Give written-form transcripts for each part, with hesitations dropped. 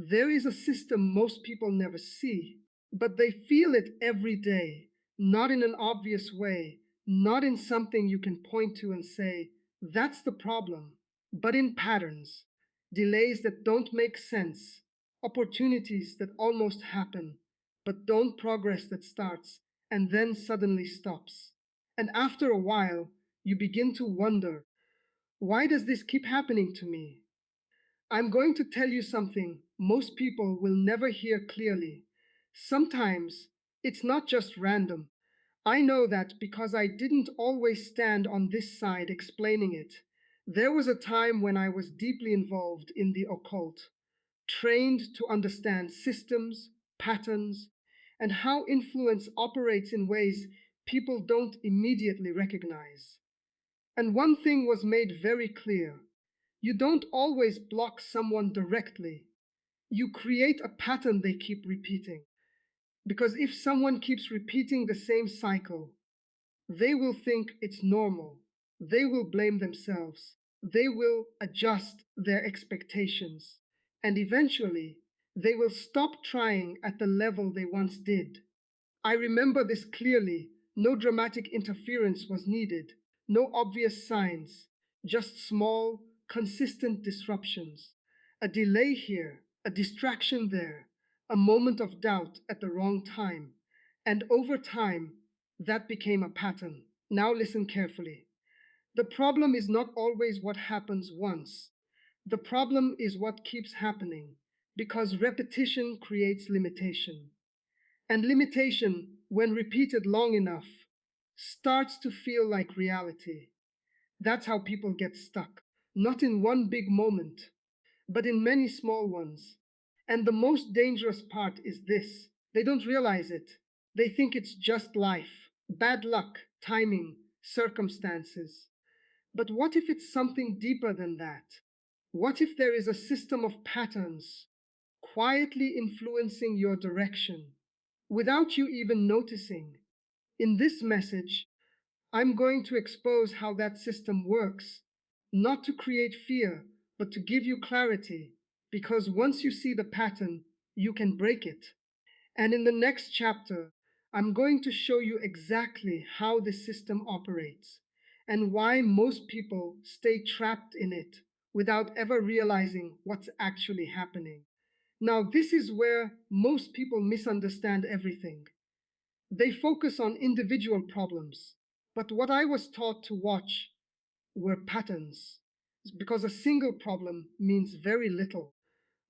There is a system most people never see, but they feel it every day, not in an obvious way, not in something you can point to and say, that's the problem, but in patterns, delays that don't make sense, opportunities that almost happen, but don't progress that starts and then suddenly stops. And after a while, you begin to wonder, why does this keep happening to me? I'm going to tell you something most people will never hear clearly. Sometimes it's not just random. I know that because I didn't always stand on this side explaining it. There was a time when I was deeply involved in the occult, trained to understand systems, patterns, and how influence operates in ways people don't immediately recognize. And one thing was made very clear: you don't always block someone directly. You create a pattern they keep repeating. Because if someone keeps repeating the same cycle, they will think it's normal. They will blame themselves. They will adjust their expectations. And eventually, they will stop trying at the level they once did. I remember this clearly. No dramatic interference was needed, no obvious signs, just small, consistent disruptions. A delay here, a distraction there, a moment of doubt at the wrong time. And over time, that became a pattern. Now listen carefully. The problem is not always what happens once. The problem is what keeps happening, because repetition creates limitation. And limitation, when repeated long enough, starts to feel like reality. That's how people get stuck, not in one big moment, but in many small ones. And the most dangerous part is this: they don't realize it. They think it's just life, bad luck, timing, circumstances. But what if it's something deeper than that? What if there is a system of patterns quietly influencing your direction without you even noticing? In this message, I'm going to expose how that system works, not to create fear, but to give you clarity, because once you see the pattern, you can break it. And in the next chapter, I'm going to show you exactly how this system operates and why most people stay trapped in it without ever realizing what's actually happening. Now, this is where most people misunderstand everything. They focus on individual problems, but what I was taught to watch were patterns, because a single problem means very little,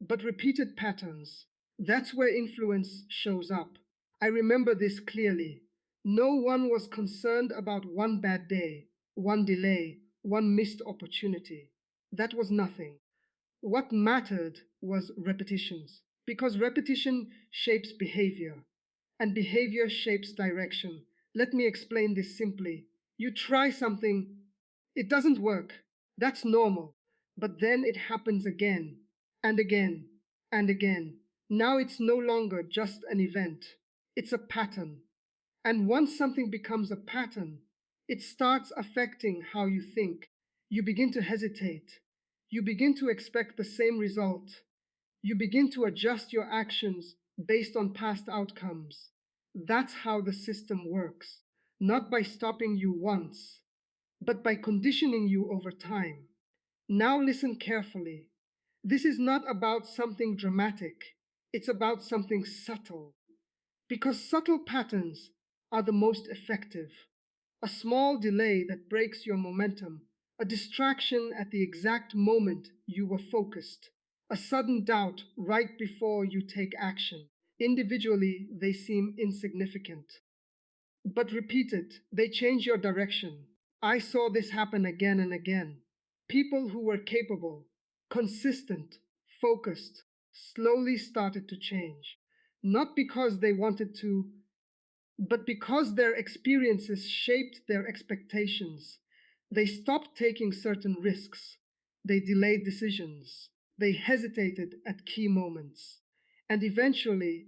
but repeated patterns, that's where influence shows up. I remember this clearly. No one was concerned about one bad day, one delay, one missed opportunity. That was nothing. What mattered was repetitions, because repetition shapes behavior, and behavior shapes direction. Let me explain this simply. You try something, it doesn't work. That's normal. But then it happens again, and again, and again. Now it's no longer just an event, it's a pattern. And once something becomes a pattern, it starts affecting how you think. You begin to hesitate. You begin to expect the same result. You begin to adjust your actions based on past outcomes. That's how the system works, not by stopping you once, but by conditioning you over time. Now listen carefully. This is not about something dramatic, it's about something subtle. Because subtle patterns are the most effective. A small delay that breaks your momentum, a distraction at the exact moment you were focused, a sudden doubt right before you take action. Individually, they seem insignificant, but repeated, they change your direction. I saw this happen again and again. People who were capable, consistent, focused, slowly started to change. Not because they wanted to, but because their experiences shaped their expectations. They stopped taking certain risks. They delayed decisions. They hesitated at key moments. And eventually,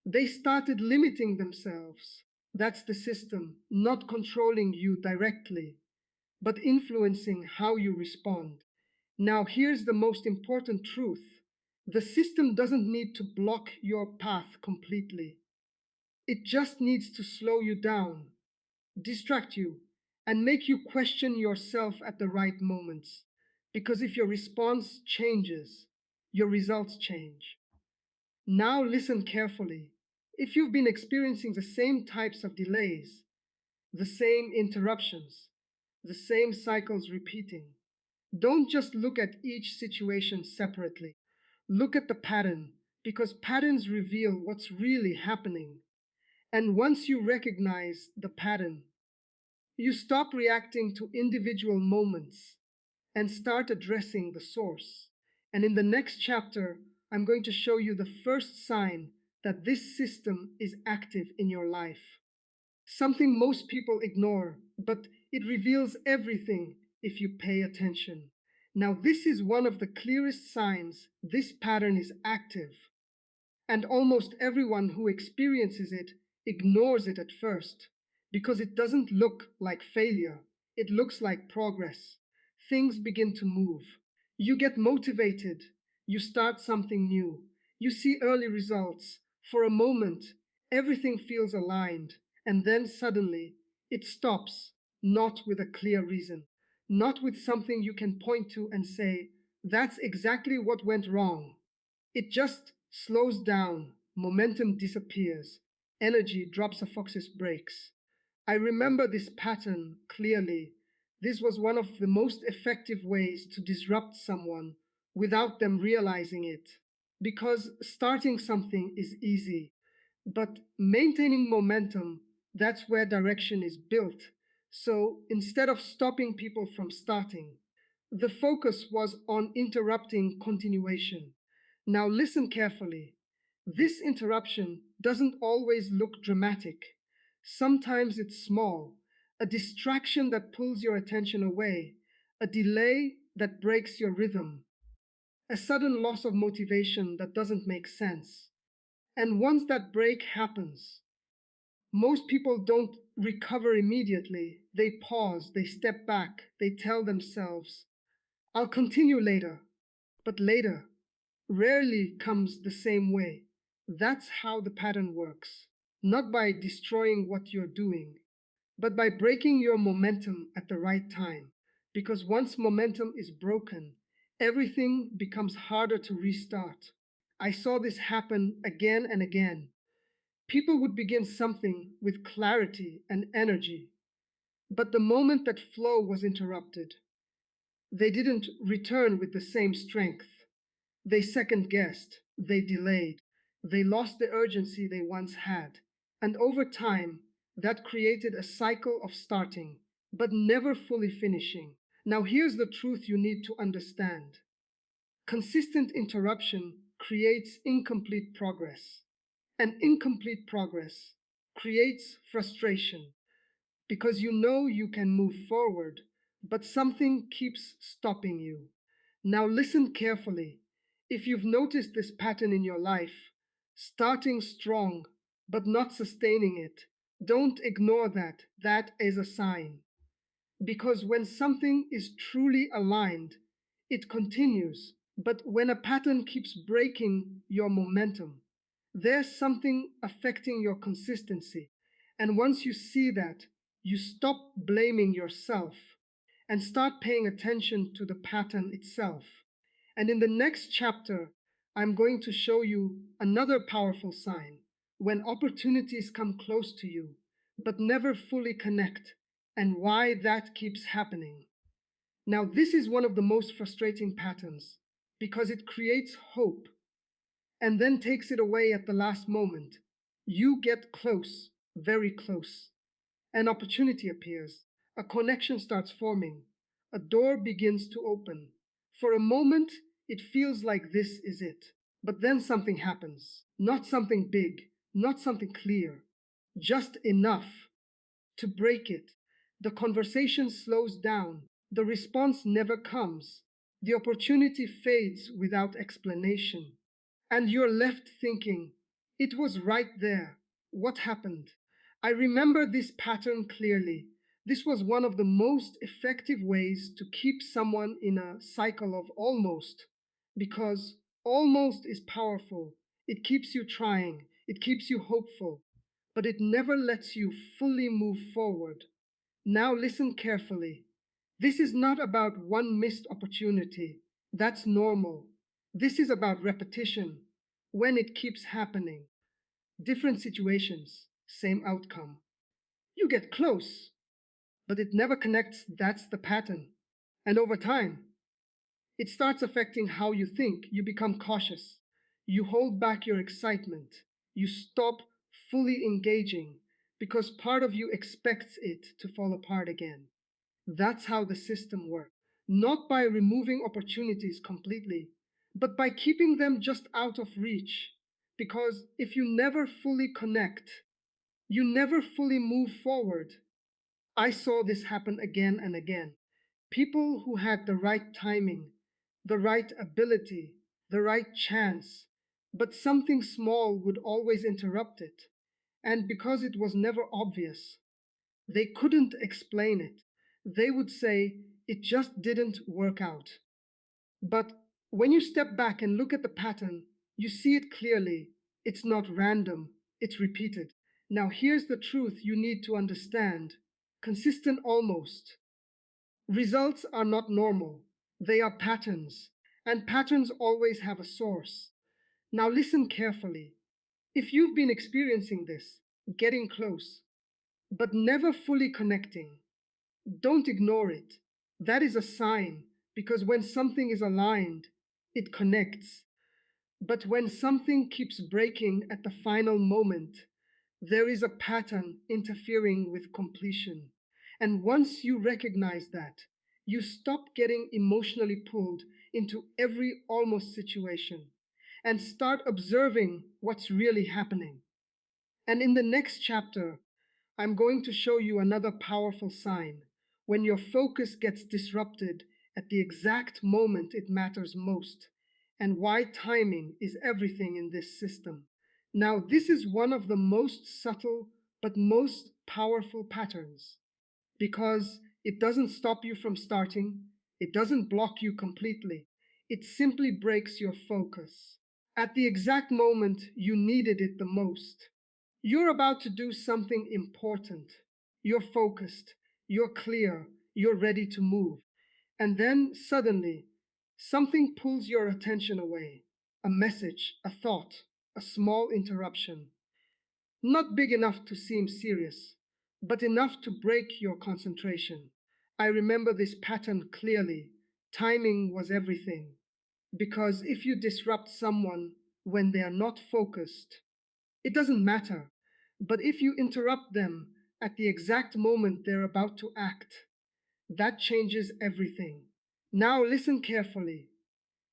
they started limiting themselves. That's the system, not controlling you directly, but influencing how you respond. Now, here's the most important truth. The system doesn't need to block your path completely. It just needs to slow you down, distract you, and make you question yourself at the right moments. Because if your response changes, your results change. Now listen carefully. If you've been experiencing the same types of delays, the same interruptions, the same cycles repeating, don't just look at each situation separately. Look at the pattern, because patterns reveal what's really happening. And once you recognize the pattern, you stop reacting to individual moments and start addressing the source. And in the next chapter, I'm going to show you the first sign that this system is active in your life. Something most people ignore, but it reveals everything if you pay attention. Now, this is one of the clearest signs this pattern is active, and almost everyone who experiences it ignores it at first because it doesn't look like failure, it looks like progress. Things begin to move. You get motivated, you start something new, you see early results. For a moment, everything feels aligned, and then suddenly it stops, not with a clear reason, not with something you can point to and say, that's exactly what went wrong. It just slows down, momentum disappears, energy drops a fox's brakes. I remember this pattern clearly. This was one of the most effective ways to disrupt someone without them realizing it. Because starting something is easy, but maintaining momentum, that's where direction is built. So instead of stopping people from starting, the focus was on interrupting continuation. Now listen carefully. This interruption doesn't always look dramatic. Sometimes it's small, a distraction that pulls your attention away, a delay that breaks your rhythm, a sudden loss of motivation that doesn't make sense. And once that break happens, most people don't recover immediately. They pause, they step back, they tell themselves, I'll continue later. But later rarely comes the same way. That's how the pattern works. Not by destroying what you're doing, but by breaking your momentum at the right time. Because once momentum is broken, everything becomes harder to restart. I saw this happen again and again. People would begin something with clarity and energy, but the moment that flow was interrupted, they didn't return with the same strength. They second guessed, they delayed, they lost the urgency they once had. And over time, that created a cycle of starting, but never fully finishing. Now, here's the truth you need to understand: consistent interruption creates incomplete progress, and incomplete progress creates frustration because you know you can move forward, but something keeps stopping you. Now listen carefully. If you've noticed this pattern in your life, starting strong but not sustaining it, don't ignore that. That is a sign. Because when something is truly aligned, it continues. But when a pattern keeps breaking your momentum, there's something affecting your consistency. And once you see that, you stop blaming yourself and start paying attention to the pattern itself. And in the next chapter, I'm going to show you another powerful sign when opportunities come close to you, but never fully connect, and why that keeps happening. Now, this is one of the most frustrating patterns because it creates hope and then takes it away at the last moment. You get close, very close. An opportunity appears, a connection starts forming, a door begins to open. For a moment, it feels like this is it. But then something happens. Not something big, not something clear, just enough to break it. The conversation slows down. The response never comes. The opportunity fades without explanation. And you're left thinking, it was right there. What happened? I remember this pattern clearly. This was one of the most effective ways to keep someone in a cycle of almost, because Almost is powerful. It keeps you trying, it keeps you hopeful, but it never lets you fully move forward. Now listen carefully. This is not about one missed opportunity. That's normal. This is about repetition. When it keeps happening, different situations, same outcome. You get close, but it never connects. That's the pattern. And over time, it starts affecting how you think. You become cautious. You hold back your excitement. You stop fully engaging because part of you expects it to fall apart again. That's how the system works. Not by removing opportunities completely, but by keeping them just out of reach. Because if you never fully connect, you never fully move forward. I saw this happen again and again. People who had the right timing, the right ability, the right chance, but something small would always interrupt it. And because it was never obvious, they couldn't explain it. They would say it just didn't work out. But when you step back and look at the pattern, you see it clearly. It's not random, it's repeated. Now, here's the truth you need to understand: consistent almost. Results are not normal, they are patterns, and patterns always have a source. Now, listen carefully. If you've been experiencing this, getting close, but never fully connecting, don't ignore it. That is a sign, because when something is aligned, it connects. But when something keeps breaking at the final moment, there is a pattern interfering with completion. And once you recognize that, you stop getting emotionally pulled into every almost situation and start observing what's really happening. And in the next chapter, I'm going to show you another powerful sign when your focus gets disrupted at the exact moment it matters most, and why timing is everything in this system. Now, this is one of the most subtle but most powerful patterns because it doesn't stop you from starting, it doesn't block you completely, it simply breaks your focus. At the exact moment you needed it the most, you're about to do something important. You're focused, you're clear, you're ready to move. And then suddenly, something pulls your attention away: a message, a thought, a small interruption. Not big enough to seem serious, but enough to break your concentration. I remember this pattern clearly. Timing was everything. Because if you disrupt someone when they are not focused, it doesn't matter. But if you interrupt them at the exact moment they're about to act, that changes everything. Now listen carefully.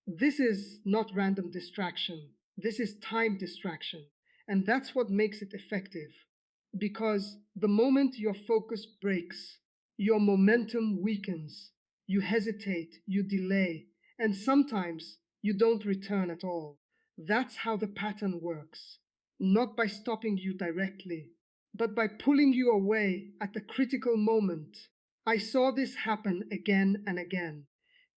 This is not random distraction. This is time distraction. And that's what makes it effective. Because the moment your focus breaks, your momentum weakens. You hesitate, you delay, and sometimes you don't return at all. That's how the pattern works. Not by stopping you directly, but by pulling you away at the critical moment. I saw this happen again and again.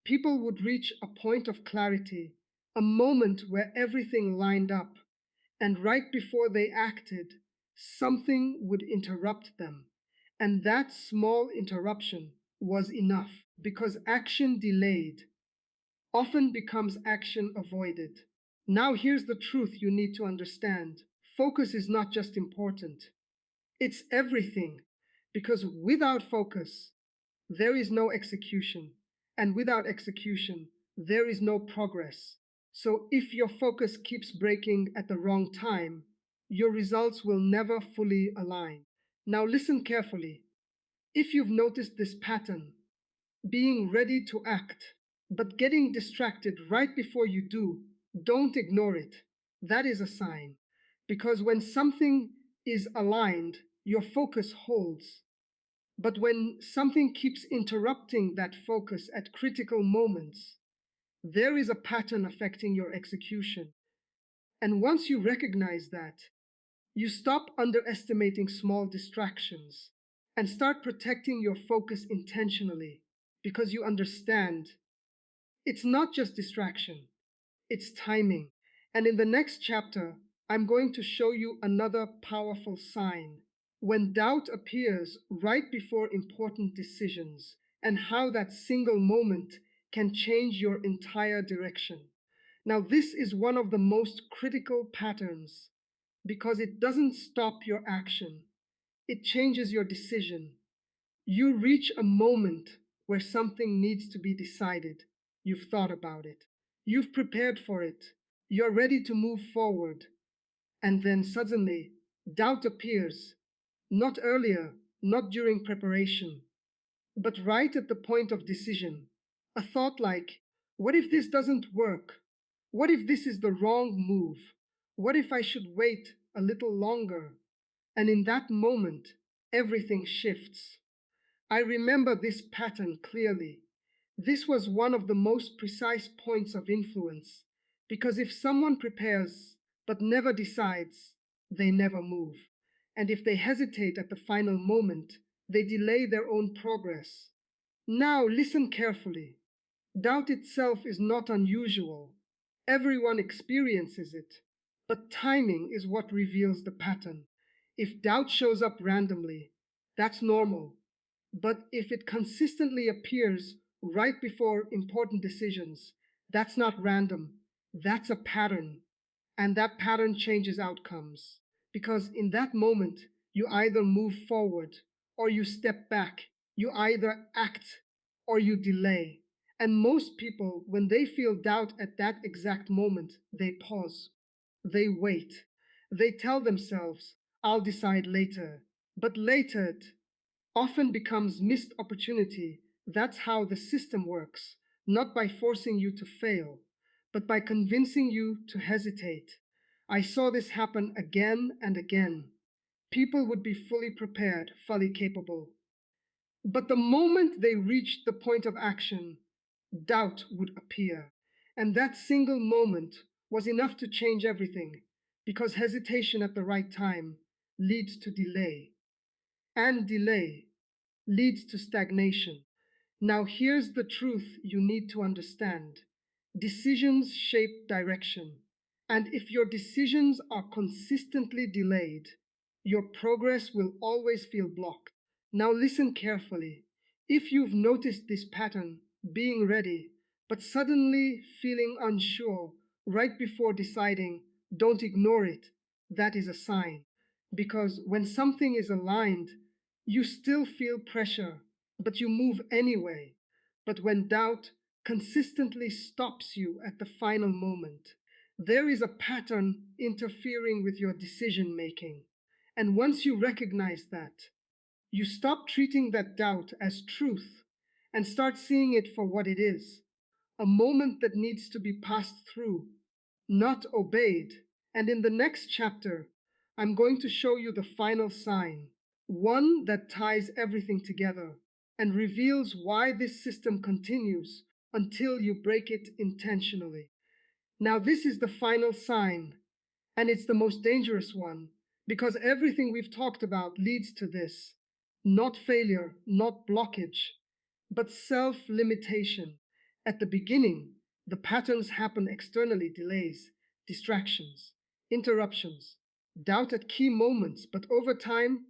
People would reach a point of clarity, a moment where everything lined up, and right before they acted, something would interrupt them. And that small interruption was enough, because action delayed often becomes action avoided. Now, here's the truth you need to understand: focus is not just important, it's everything. Because without focus, there is no execution, and without execution, there is no progress. So if your focus keeps breaking at the wrong time, your results will never fully align. Now listen carefully. If you've noticed this pattern, being ready to act, but getting distracted right before you do, don't ignore it. That is a sign. Because when something is aligned, your focus holds. But when something keeps interrupting that focus at critical moments, there is a pattern affecting your execution. And once you recognize that, you stop underestimating small distractions and start protecting your focus intentionally, because you understand it's not just distraction, it's timing. And in the next chapter, I'm going to show you another powerful sign when doubt appears right before important decisions, and how that single moment can change your entire direction. Now, this is one of the most critical patterns because it doesn't stop your action, it changes your decision. You reach a moment where something needs to be decided. You've thought about it, you've prepared for it, you're ready to move forward, and then suddenly doubt appears, not earlier, not during preparation, but right at the point of decision. A thought like, what if this doesn't work? What if this is the wrong move? What if I should wait a little longer? And in that moment, everything shifts. I remember this pattern clearly. This was one of the most precise points of influence, because if someone prepares but never decides, they never move. And if they hesitate at the final moment, they delay their own progress. Now listen carefully. Doubt itself is not unusual. Everyone experiences it. But timing is what reveals the pattern. If doubt shows up randomly, that's normal. But if it consistently appears right before important decisions, that's not random. That's a pattern. And that pattern changes outcomes. Because in that moment, you either move forward or you step back. You either act or you delay. And most people, when they feel doubt at that exact moment, they pause, they wait, they tell themselves, I'll decide later. But later often becomes missed opportunity. That's how the system works, not by forcing you to fail, but by convincing you to hesitate. I saw this happen again and again. People would be fully prepared, fully capable. But the moment they reached the point of action, doubt would appear. And that single moment was enough to change everything, because hesitation at the right time leads to delay, and delay leads to stagnation. Now, here's the truth you need to understand: decisions shape direction. And if your decisions are consistently delayed, your progress will always feel blocked. Now, listen carefully. If you've noticed this pattern, being ready, but suddenly feeling unsure right before deciding, don't ignore it. That is a sign. Because when something is aligned, you still feel pressure, but you move anyway. But when doubt consistently stops you at the final moment, there is a pattern interfering with your decision making. And once you recognize that, you stop treating that doubt as truth and start seeing it for what it is: a moment that needs to be passed through, not obeyed. And in the next chapter, I'm going to show you the final sign, one that ties everything together and reveals why this system continues until you break it intentionally. Now, this is the final sign, and it's the most dangerous one, because everything we've talked about leads to this: not failure, not blockage, but self limitation. At the beginning, the patterns happen externally: delays, distractions, interruptions, doubt at key moments. But over time,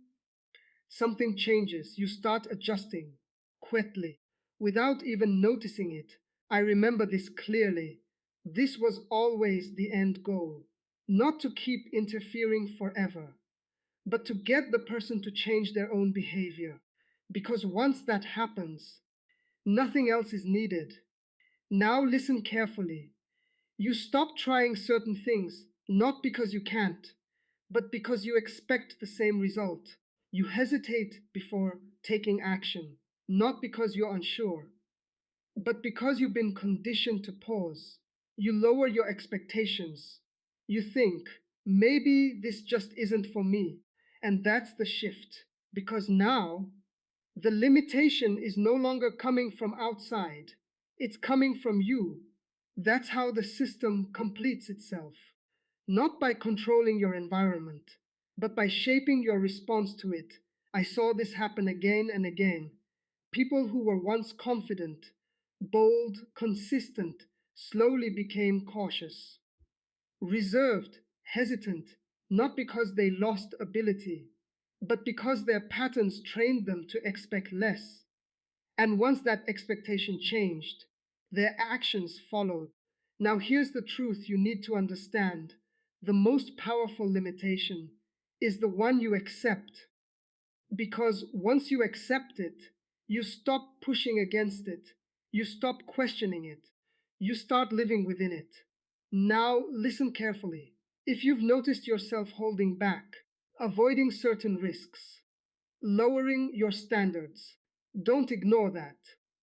something changes. You start adjusting quietly, without even noticing it. I remember this clearly. This was always the end goal: not to keep interfering forever, but to get the person to change their own behavior. Because once that happens, nothing else is needed. Now listen carefully. You stop trying certain things, not because you can't, but because you expect the same result. You hesitate before taking action, not because you're unsure, but because you've been conditioned to pause. You lower your expectations. You think, maybe this just isn't for me. And that's the shift, because now the limitation is no longer coming from outside, it's coming from you. That's how the system completes itself, not by controlling your environment, but by shaping your response to it. I saw this happen again and again. People who were once confident, bold, consistent, slowly became cautious, reserved, hesitant, not because they lost ability, but because their patterns trained them to expect less. And once that expectation changed, their actions followed. Now, here's the truth you need to understand: the most powerful limitation is the one you accept, because once you accept it, you stop pushing against it, you stop questioning it, you start living within it. Now, listen carefully. If you've noticed yourself holding back, avoiding certain risks, lowering your standards, don't ignore that.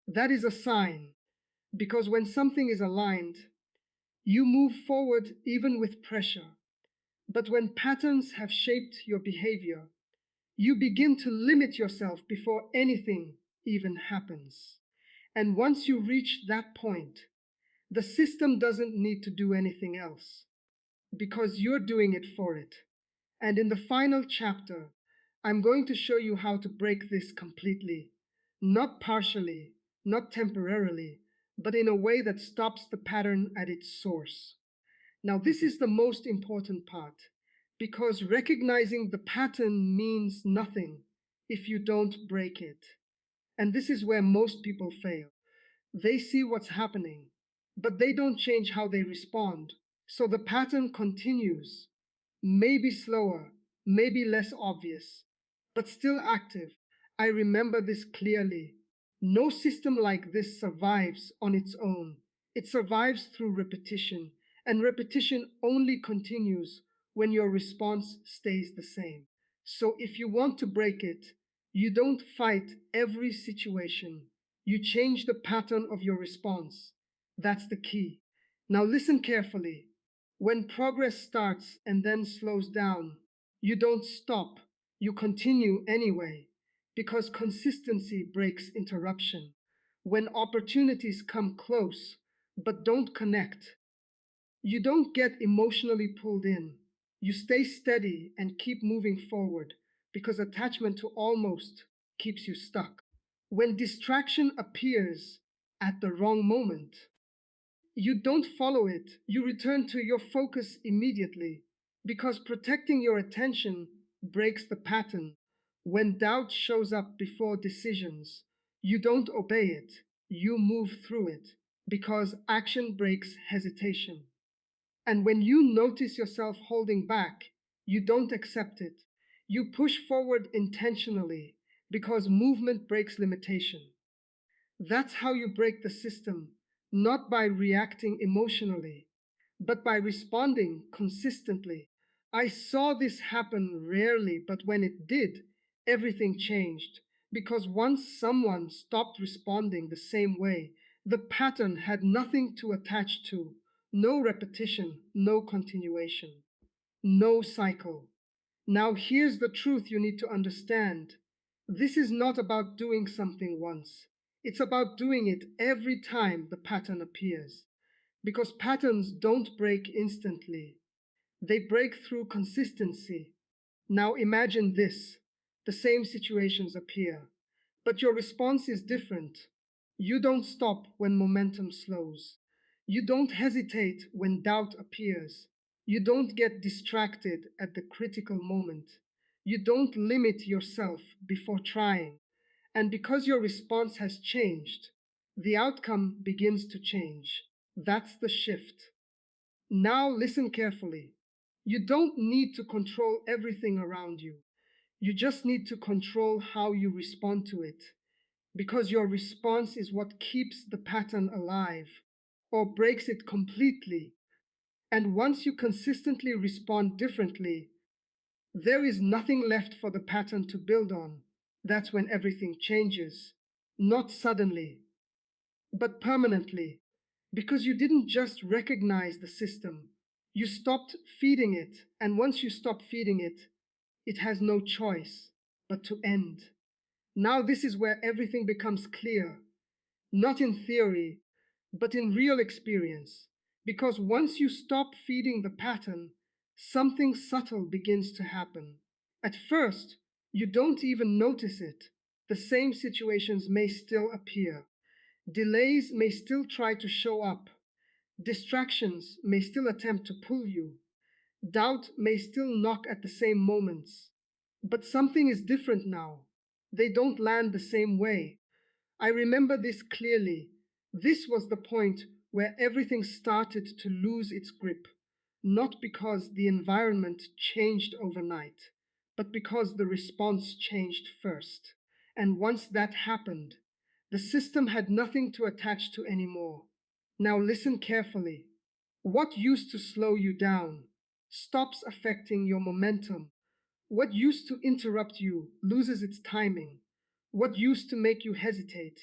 That is a sign, because when something is aligned, you move forward even with pressure. But when patterns have shaped your behavior, you begin to limit yourself before anything even happens. And once you reach that point, the system doesn't need to do anything else, because you're doing it for it. And in the final chapter, I'm going to show you how to break this completely, not partially, not temporarily, but in a way that stops the pattern at its source. Now, this is the most important part, because recognizing the pattern means nothing if you don't break it. And this is where most people fail. They see what's happening, but they don't change how they respond. So the pattern continues, maybe slower, maybe less obvious, but still active. I remember this clearly. No system like this survives on its own. It survives through repetition, and repetition only continues when your response stays the same. So if you want to break it, you don't fight every situation. You change the pattern of your response. That's the key. Now listen carefully. When progress starts and then slows down, you don't stop, you continue anyway, because consistency breaks interruption. When opportunities come close but don't connect, you don't get emotionally pulled in. You stay steady and keep moving forward, because attachment to almost keeps you stuck. When distraction appears at the wrong moment, you don't follow it, you return to your focus immediately, because protecting your attention breaks the pattern. When doubt shows up before decisions, you don't obey it, you move through it, because action breaks hesitation. And when you notice yourself holding back, you don't accept it. You push forward intentionally, because movement breaks limitation. That's how you break the system, not by reacting emotionally, but by responding consistently. I saw this happen rarely, but when it did, everything changed. Because once someone stopped responding the same way, the pattern had nothing to attach to: no repetition, no continuation, no cycle. Now, here's the truth you need to understand. This is not about doing something once. It's about doing it every time the pattern appears. Because patterns don't break instantly, they break through consistency. Now, imagine this: the same situations appear, but your response is different. You don't stop when momentum slows. You don't hesitate when doubt appears. You don't get distracted at the critical moment. You don't limit yourself before trying. And because your response has changed, the outcome begins to change. That's the shift. Now listen carefully. You don't need to control everything around you. You just need to control how you respond to it, because your response is what keeps the pattern alive or breaks it completely. And once you consistently respond differently, there is nothing left for the pattern to build on. That's when everything changes, not suddenly, but permanently, because you didn't just recognize the system, you stopped feeding it. And once you stop feeding it, it has no choice but to end. Now, this is where everything becomes clear, not in theory, but in real experience. Because once you stop feeding the pattern, something subtle begins to happen. At first, you don't even notice it. The same situations may still appear. Delays may still try to show up. Distractions may still attempt to pull you. Doubt may still knock at the same moments. But something is different now. They don't land the same way. I remember this clearly. This was the point where everything started to lose its grip, not because the environment changed overnight, but because the response changed first. And once that happened, the system had nothing to attach to anymore. Now listen carefully. What used to slow you down stops affecting your momentum. What used to interrupt you loses its timing. What used to make you hesitate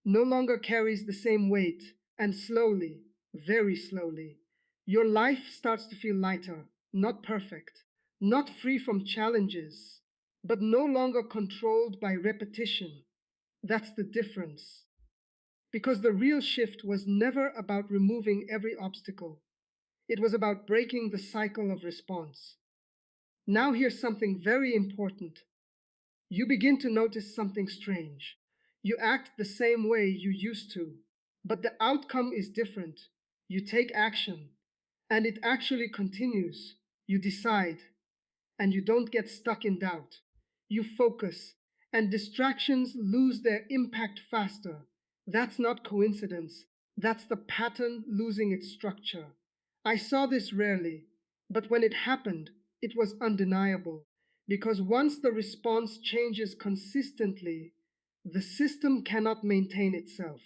no longer carries the same weight, and slowly, very slowly, your life starts to feel lighter, not perfect, not free from challenges, but no longer controlled by repetition. That's the difference. Because the real shift was never about removing every obstacle. It was about breaking the cycle of response. Now here's something very important. You begin to notice something strange. You act the same way you used to, but the outcome is different. You take action, and it actually continues. You decide, and you don't get stuck in doubt. You focus, and distractions lose their impact faster. That's not coincidence. That's the pattern losing its structure. I saw this rarely, but when it happened, it was undeniable. Because once the response changes consistently, the system cannot maintain itself.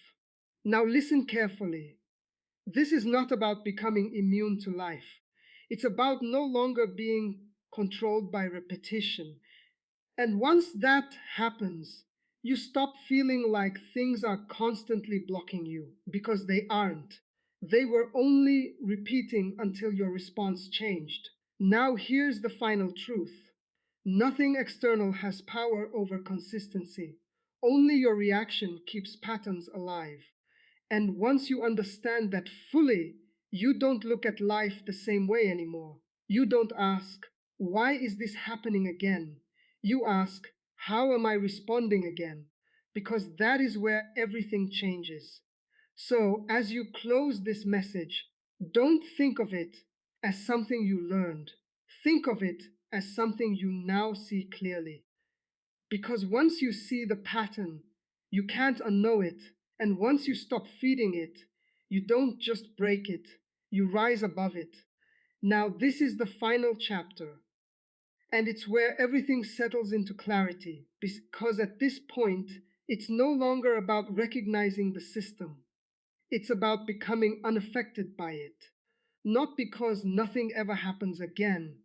Now listen carefully. This is not about becoming immune to life. It's about no longer being controlled by repetition. And once that happens, you stop feeling like things are constantly blocking you, because they aren't. They were only repeating until your response changed. Now here's the final truth. Nothing external has power over consistency. Only your reaction keeps patterns alive. And once you understand that fully, you don't look at life the same way anymore. You don't ask, why is this happening again? You ask, how am I responding again? Because that is where everything changes. So, as you close this message, don't think of it as something you learned. Think of it as something you now see clearly. Because once you see the pattern, you can't unknow it. And once you stop feeding it, you don't just break it, you rise above it. Now, this is the final chapter, and it's where everything settles into clarity. Because at this point, it's no longer about recognizing the system, it's about becoming unaffected by it. Not because nothing ever happens again,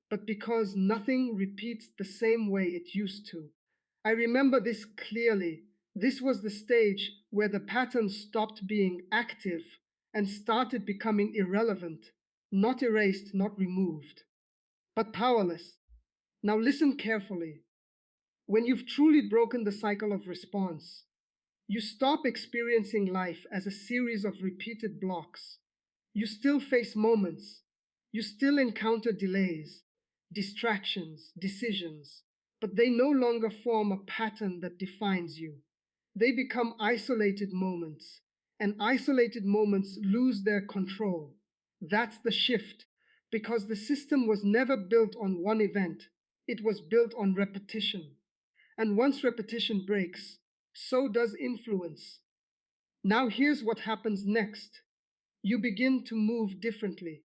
but because nothing repeats the same way it used to. I remember this clearly. This was the stage where the pattern stopped being active and started becoming irrelevant, not erased, not removed, but powerless. Now listen carefully. When you've truly broken the cycle of response, you stop experiencing life as a series of repeated blocks. You still face moments. You still encounter delays, distractions, decisions, but they no longer form a pattern that defines you. They become isolated moments, and isolated moments lose their control. That's the shift, because the system was never built on one event, it was built on repetition. And once repetition breaks, so does influence. Now here's what happens next. You begin to move differently,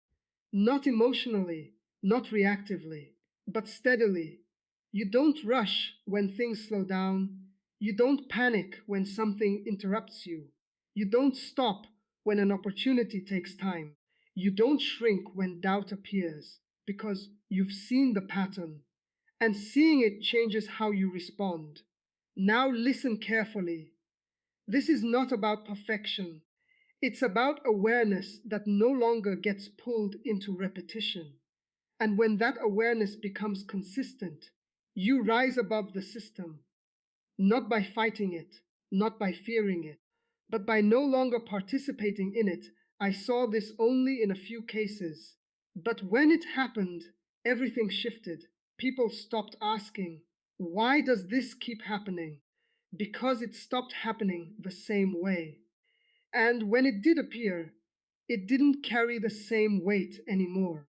not emotionally, not reactively, but steadily. You don't rush when things slow down. You don't panic when something interrupts you. You don't stop when an opportunity takes time. You don't shrink when doubt appears, because you've seen the pattern, and seeing it changes how you respond. Now listen carefully. This is not about perfection. It's about awareness that no longer gets pulled into repetition. And when that awareness becomes consistent, you rise above the system, not by fighting it, not by fearing it, but by no longer participating in it. I saw this only in a few cases. But when it happened, everything shifted. People stopped asking, why does this keep happening? Because it stopped happening the same way. And when it did appear, It didn't carry the same weight anymore.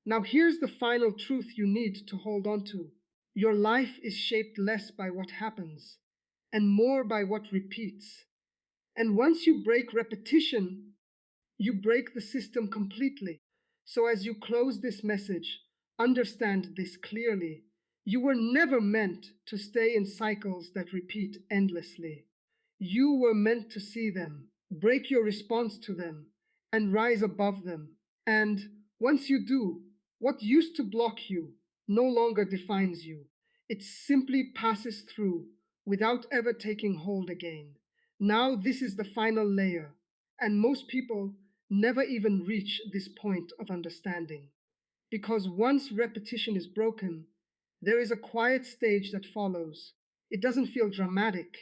Now, here's the final truth you need to hold on to. Your life is shaped less by what happens and more by what repeats. And once you break repetition, you break the system completely. So, as you close this message, understand this clearly. You were never meant to stay in cycles that repeat endlessly. You were meant to see them, break your response to them, and rise above them. And once you do, what used to block you no longer defines you. It simply passes through without ever taking hold again. Now, this is the final layer, and most people never even reach this point of understanding. Because once repetition is broken, there is a quiet stage that follows. It doesn't feel dramatic,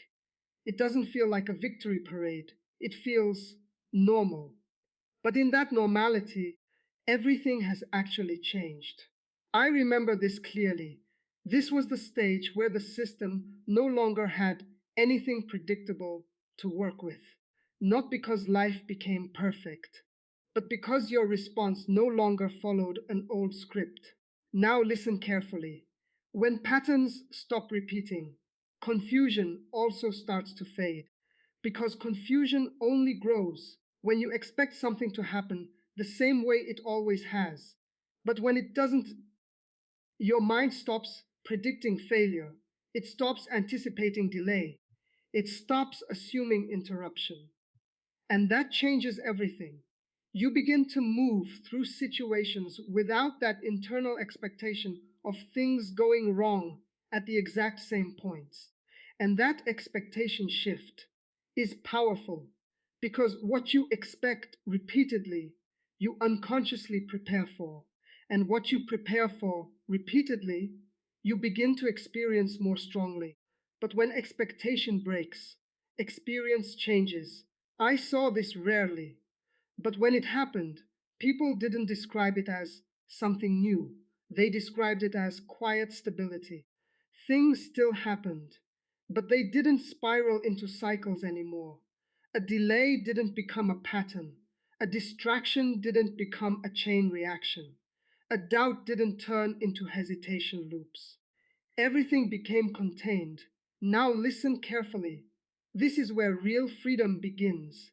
it doesn't feel like a victory parade, it feels normal. But in that normality, everything has actually changed. I remember this clearly. This was the stage where the system no longer had anything predictable to work with. Not because life became perfect, but because your response no longer followed an old script. Now listen carefully. When patterns stop repeating, confusion also starts to fade, because confusion only grows when you expect something to happen the same way it always has. But when it doesn't, your mind stops predicting failure. It stops anticipating delay. It stops assuming interruption. And that changes everything. You begin to move through situations without that internal expectation of things going wrong at the exact same points. And that expectation shift is powerful because what you expect repeatedly, you unconsciously prepare for. And what you prepare for repeatedly, you begin to experience more strongly. But when expectation breaks, experience changes. I saw this rarely, but when it happened, people didn't describe it as something new. They described it as quiet stability. Things still happened, but they didn't spiral into cycles anymore. A delay didn't become a pattern. A distraction didn't become a chain reaction. A doubt didn't turn into hesitation loops. Everything became contained. Now listen carefully. This is where real freedom begins,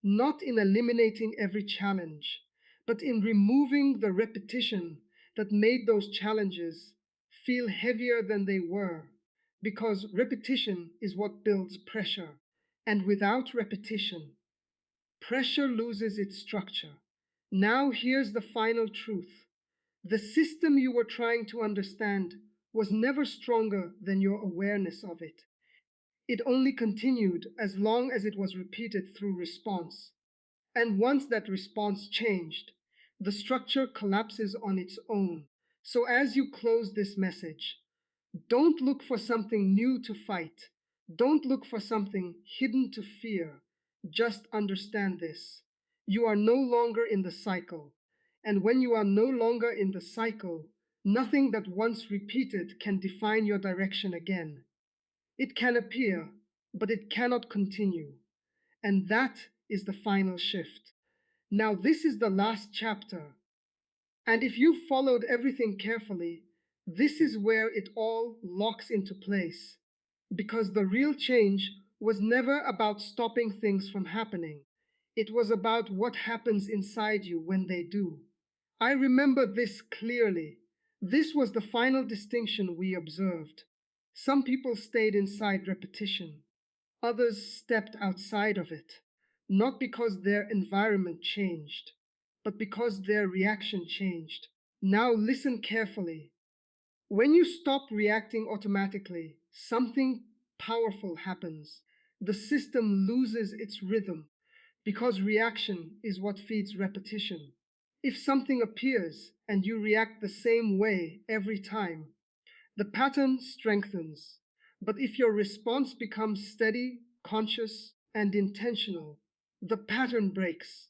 not in eliminating every challenge, but in removing the repetition that made those challenges feel heavier than they were. Because repetition is what builds pressure. And without repetition, pressure loses its structure. Now, here's the final truth. The system you were trying to understand was never stronger than your awareness of it. It only continued as long as it was repeated through response. And once that response changed, the structure collapses on its own. So as you close this message, don't look for something new to fight. Don't look for something hidden to fear. Just understand this. You are no longer in the cycle. And when you are no longer in the cycle, nothing that once repeated can define your direction again. It can appear, but it cannot continue. And that is the final shift. Now, this is the last chapter. And if you followed everything carefully, this is where it all locks into place. Because the real change was never about stopping things from happening. It was about what happens inside you when they do. I remember this clearly. This was the final distinction we observed. Some people stayed inside repetition. Others stepped outside of it, not because their environment changed, but because their reaction changed. Now listen carefully. When you stop reacting automatically, something powerful happens. The system loses its rhythm because reaction is what feeds repetition. If something appears and you react the same way every time, the pattern strengthens. But if your response becomes steady, conscious, and intentional, the pattern breaks.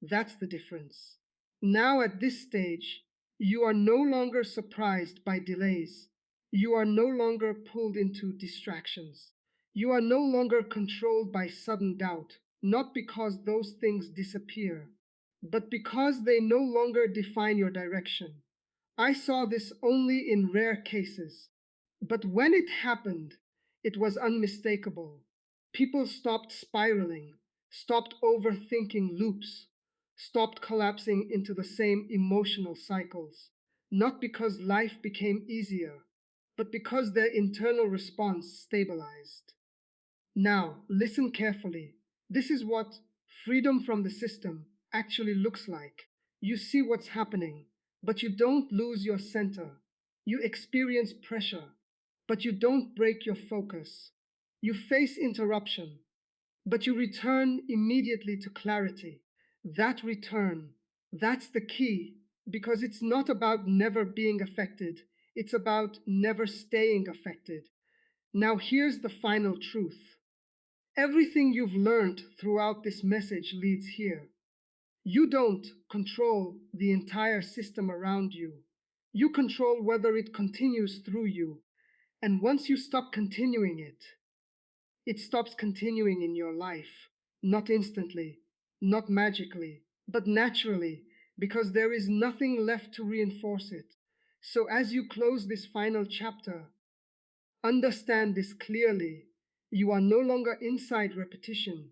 That's the difference. Now, at this stage, you are no longer surprised by delays. You are no longer pulled into distractions. You are no longer controlled by sudden doubt, not because those things disappear, but because they no longer define your direction. I saw this only in rare cases. But when it happened, it was unmistakable. People stopped spiraling, stopped overthinking loops, stopped collapsing into the same emotional cycles. Not because life became easier, but because their internal response stabilized. Now, listen carefully. This is what freedom from the system actually looks like. You see what's happening, but you don't lose your center. You experience pressure, but you don't break your focus. You face interruption, but you return immediately to clarity. That return, that's the key, because it's not about never being affected, it's about never staying affected. Now, here's the final truth. Everything you've learned throughout this message leads here. You don't control the entire system around you. You control whether it continues through you. And once you stop continuing it, it stops continuing in your life. Not instantly, not magically, but naturally, because there is nothing left to reinforce it. So as you close this final chapter, understand this clearly. You are no longer inside repetition.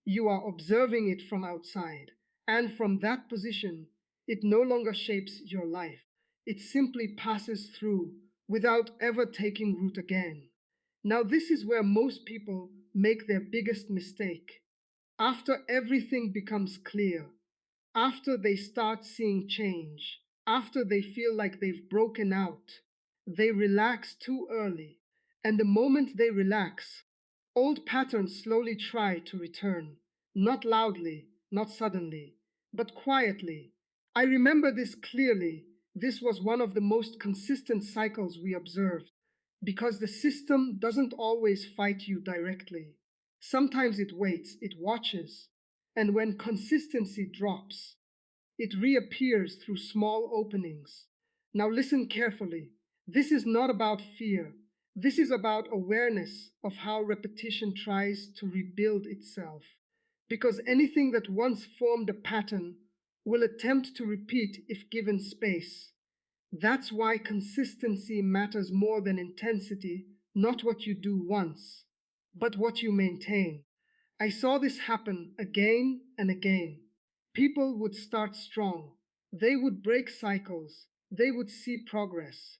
You are observing it from outside. And from that position, it no longer shapes your life. It simply passes through without ever taking root again. Now, this is where most people make their biggest mistake. After everything becomes clear, after they start seeing change, after they feel like they've broken out, they relax too early. And the moment they relax, old patterns slowly try to return, not loudly, not suddenly, but quietly. I remember this clearly. This was one of the most consistent cycles we observed, because the system doesn't always fight you directly. Sometimes it waits, it watches, and when consistency drops, it reappears through small openings. Now listen carefully. This is not about fear. This is about awareness of how repetition tries to rebuild itself. Because anything that once formed a pattern will attempt to repeat if given space. That's why consistency matters more than intensity, not what you do once, but what you maintain. I saw this happen again and again. People would start strong. They would break cycles. They would see progress.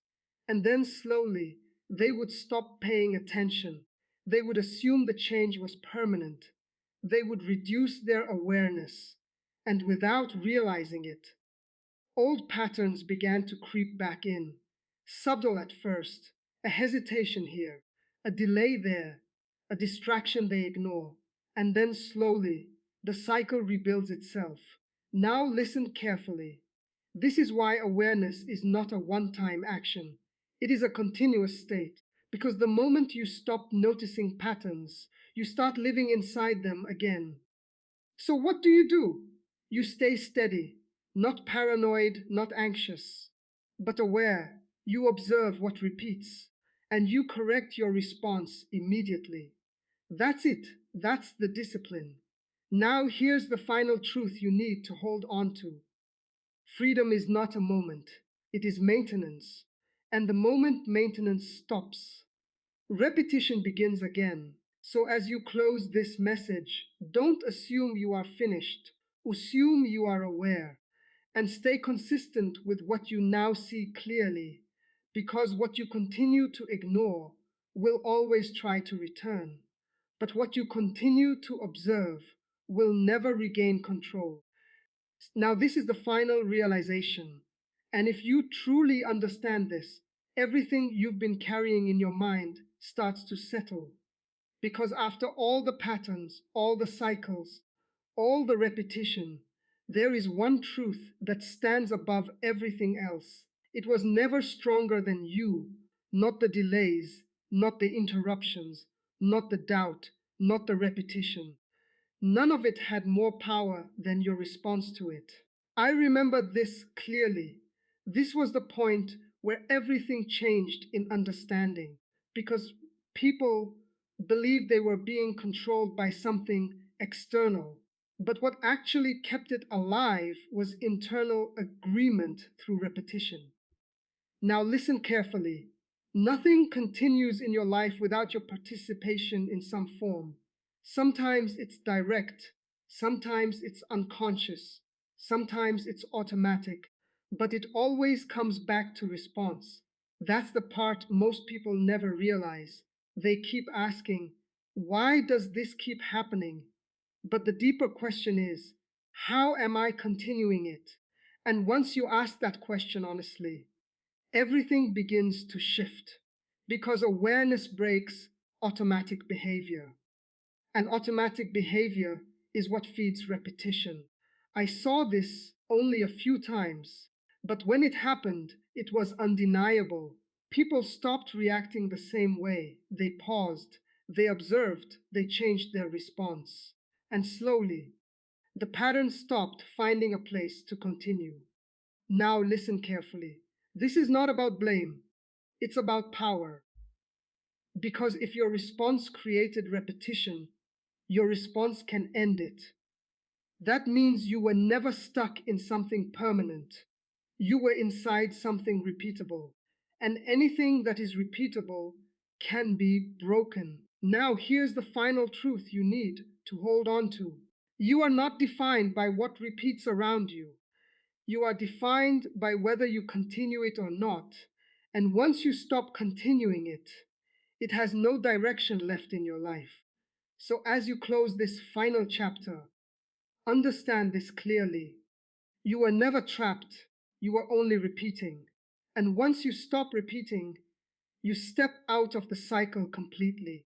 And then slowly, they would stop paying attention. They would assume the change was permanent. They would reduce their awareness. And without realizing it, old patterns began to creep back in, subtle at first, a hesitation here, a delay there, a distraction they ignore, and then slowly the cycle rebuilds itself. Now listen carefully. This is why awareness is not a one-time action. It is a continuous state, because the moment you stop noticing patterns, you start living inside them again. So what do? You stay steady, not paranoid, not anxious, but aware. You observe what repeats, and you correct your response immediately. That's it. That's the discipline. Now here's the final truth you need to hold on to. Freedom is not a moment. It is maintenance. And the moment maintenance stops, repetition begins again. So as you close this message, don't assume you are finished. Assume you are aware and stay consistent with what you now see clearly, because what you continue to ignore will always try to return. But what you continue to observe will never regain control. Now, this is the final realization. And if you truly understand this, everything you've been carrying in your mind starts to settle. Because after all the patterns, all the cycles, all the repetition, there is one truth that stands above everything else. It was never stronger than you, not the delays, not the interruptions, not the doubt, not the repetition. None of it had more power than your response to it. I remember this clearly. This was the point where everything changed in understanding, because people believed they were being controlled by something external. But what actually kept it alive was internal agreement through repetition. Now listen carefully. Nothing continues in your life without your participation in some form. Sometimes it's direct, sometimes it's unconscious, sometimes it's automatic, but it always comes back to response. That's the part most people never realize. They keep asking, why does this keep happening? But the deeper question is, how am I continuing it? And once you ask that question honestly, everything begins to shift because awareness breaks automatic behavior. And automatic behavior is what feeds repetition. I saw this only a few times, but when it happened, it was undeniable. People stopped reacting the same way. They paused, they observed, they changed their response. And slowly, the pattern stopped finding a place to continue. Now listen carefully. This is not about blame, it's about power. Because if your response created repetition, your response can end it. That means you were never stuck in something permanent. You were inside something repeatable. And anything that is repeatable can be broken. Now, here's the final truth you need to hold on to. You are not defined by what repeats around you. You are defined by whether you continue it or not. And once you stop continuing it, it has no direction left in your life. So as you close this final chapter, understand this clearly. You were never trapped, you were only repeating. And once you stop repeating, you step out of the cycle completely.